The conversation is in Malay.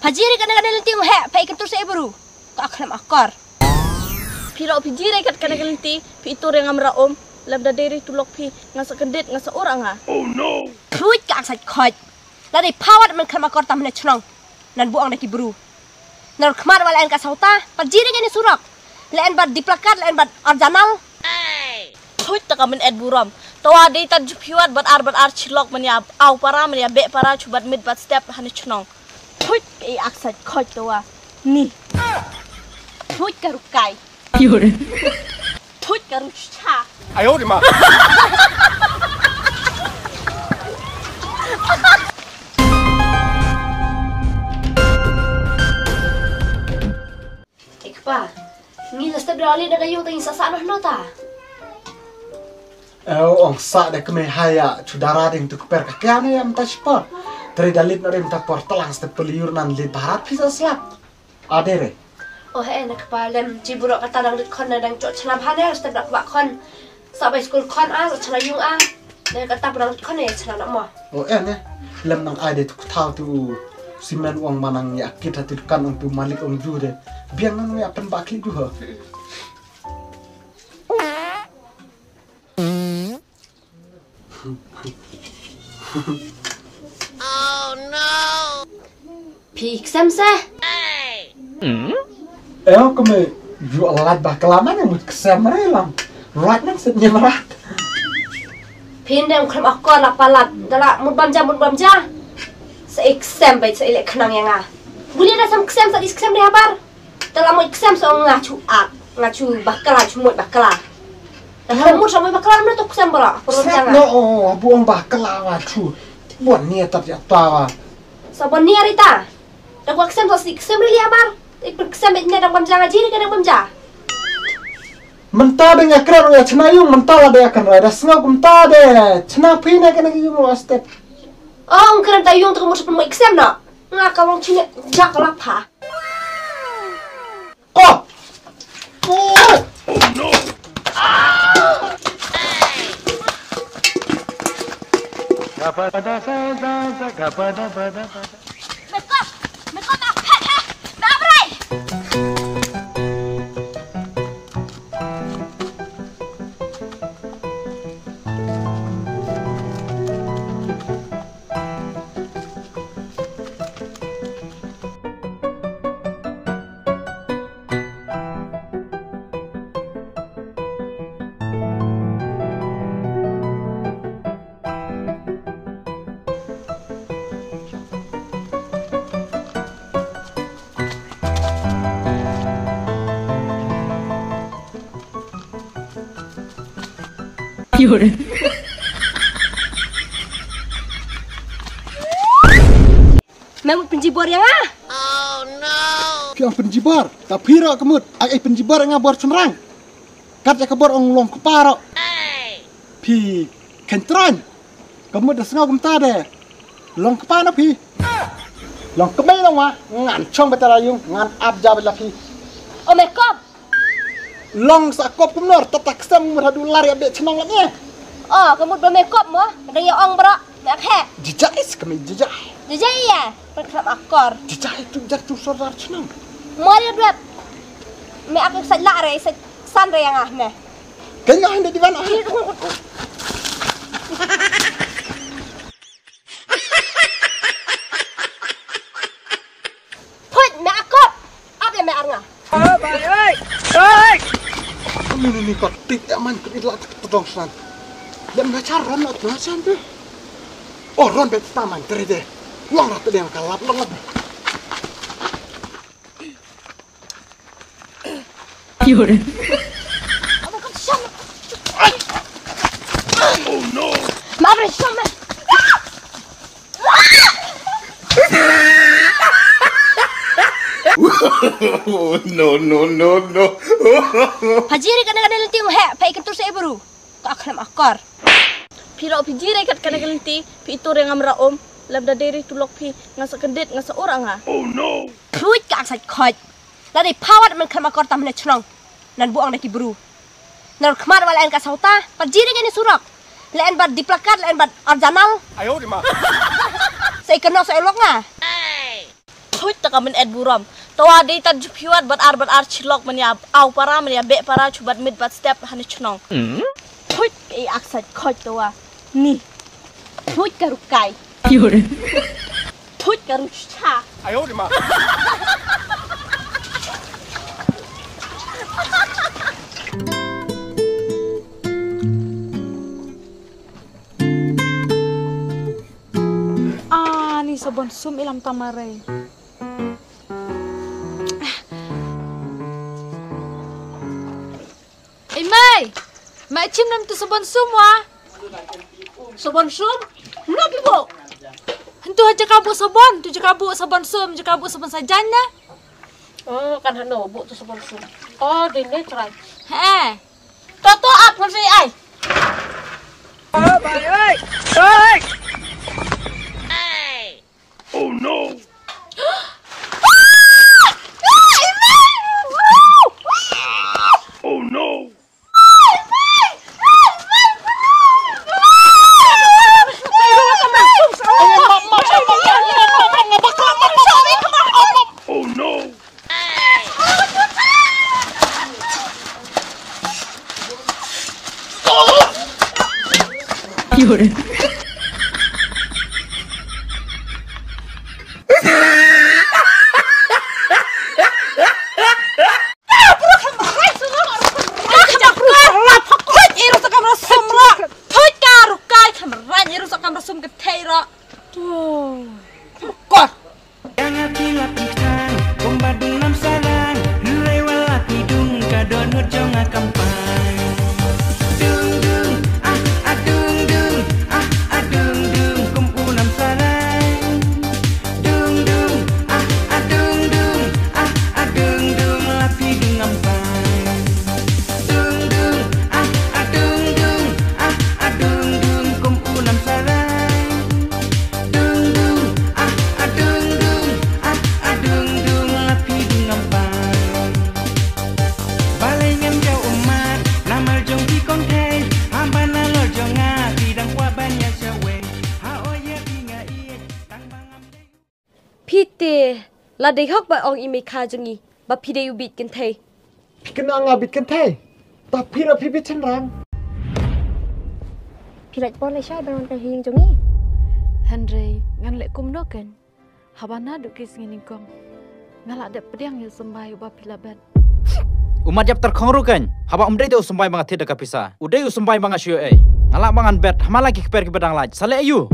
Pajiri kadang-kadang nanti hek, pai kentur saya baru. Kak akan akar. Piro pijiri kat kadang-kadang nanti, pi itu yang amra om, labda dari tulok pi ngasa kedit ngasa orang ha. Oh no. Puit kak sat khoj. Lari pawat man kan makor tam ne chnong. Nan buang neki baru. Nan kemar wala en ka sauta, pajiri kan surak. Lain bad di plakat, lain bad arjanal. Puit tak aman ed buram. Tawa day tad jupiwat bat ar chilok mania au para mania be para chubat mid bat step hane chnong. Puit e aksat khoj tawa. Ni. Puit karukai. Puit karusha. Ayo di ma. Ikpa. Ni step dali na kayo tayong sasano nota. Ong sa de keme haya chudara ding tu per kakane am tashpa. Dari dalit na rim ta portalang step peliur nan li barat pisa slap. Adere. Oh enak palem ciburo kata dang dit kon dang cok chana bhane step dak ba kon. Sabai school kon a chana yung a. Dan kata dang kon e chana mo. Oh ene lem nang ade tu thau tu simen wong manang ya kita tu kan ong tu malik ong jude. Biang nang ya pen bakli ju ho. Oh no. Pi exam se. Keme ju alat baklaman yang mut kesam relam. Right nang set nyemerat. Pindem kram akor la palat dala mut bamja. Se exam bai se ile khnang yang a. Buli da sam exam sa exam de habar. Dala mo exam so ngachu bakala chu mut bakala. Dah mut sampai bakala na to exam bara. Set no buang baklawa chu. Buat niat tak tawa. Sabon ni arita. Dah gua exam so exam ri habar. Exam ni dah bamja ngaji ni kadang bamja. Mentah dengan kerana ya cina yung mentah lah dia akan rada sengau mentah deh cina pina kena yung step. Oh, keren tayung tu kamu sebelum exam nak? Nggak kamu cina jak lapar. Oh. Oh no. Mekop nak nak berai. Memang penjibor yang ah. Oh no. Piang penjibar, tapi rak kemut, ai penjibar ngabor cemrang. Kat ya kabor ong long keparo. Pi kentran. Kemut dah sengau gemta deh. Long kepana pi. Long kemai long wa, ngan chong betarayung, ngan abja belaki. Oh mekop. Long sakop kumnor, tatak sem meradu lari abek cenong lagi. Oh, kamu bermekop mo? Ada yang ong berak, nak hek. Jejais kami jejai. Jadi ya, perkap akor. Jejai tu jatuh sodar cenong. Mari duit. Me aku salak re, san re yang ah ne. Kayaknya hendak di mana? Put me akop. Apa yang me arnga? Oh baik. Baik. Ini kok tik aman kedilak todong san. Dan ngacar ron nak nasan tu. Oh ron bet taman teride. Uang rata dia kalap long lab. Yur. Oh no. Maaf sama. No. Pajiri kadang-kadang nanti hek, pai kentur saya baru. Kak akan akar. Piro pijiri kat kadang-kadang nanti, pi itu yang amra om, labda dari tulok pi ngasa kedit ngasa orang ha. Oh no. Puit kak sat khoj. Lari pawat man kan makor tam ne chnong. Nan buang neki baru. Nan kemar wala en ka sauta, pajiri kan surak. Lain bad di plakat, lain bad arjanal. Ayo di ma. sa ikanok sa ilok nga. Hoy taka men ed buram. Tawa day tad piwat bat ar chilok man ya aw para man ya be para chubat mid bat step hani chnong. Hoy e aksat khoj tawa. Ni. Hoy karukai. Hoy karucha. 哎呦我的妈！ Ni sabon sum ilam tamare. Mai, mai cim nam tu sabon sum wa. Sabon sum? Nabi bo. Hentu aja kabu sabon, tu je kabu sabon sum, je kabu sabon sajan na. Oh, kan hano bo tu sabon sum. Oh, dine try. Toto up man si ai. Bà ơi! Ơi! Oh no! Oh no! Oh no! Pite, la de hok ba ong ime kha jungi, ba pide yu bit kan thei. Pi kena ngabit kan thei. Tapi ra pi bit chen rang. Pirat pon le syai baron kahing jungi. Henry, ngan lek kum no kan. Habana duk kis ngini kong. Ngalak dek pediang ya sembai uba pilabat. Umat jap terkhongru kan. Haba umdai tu sembai banga tidak kapisa. Udai sembai banga syue. Ngalak bangan bet, hamalaki keper ke bedang laj. Sale ayu.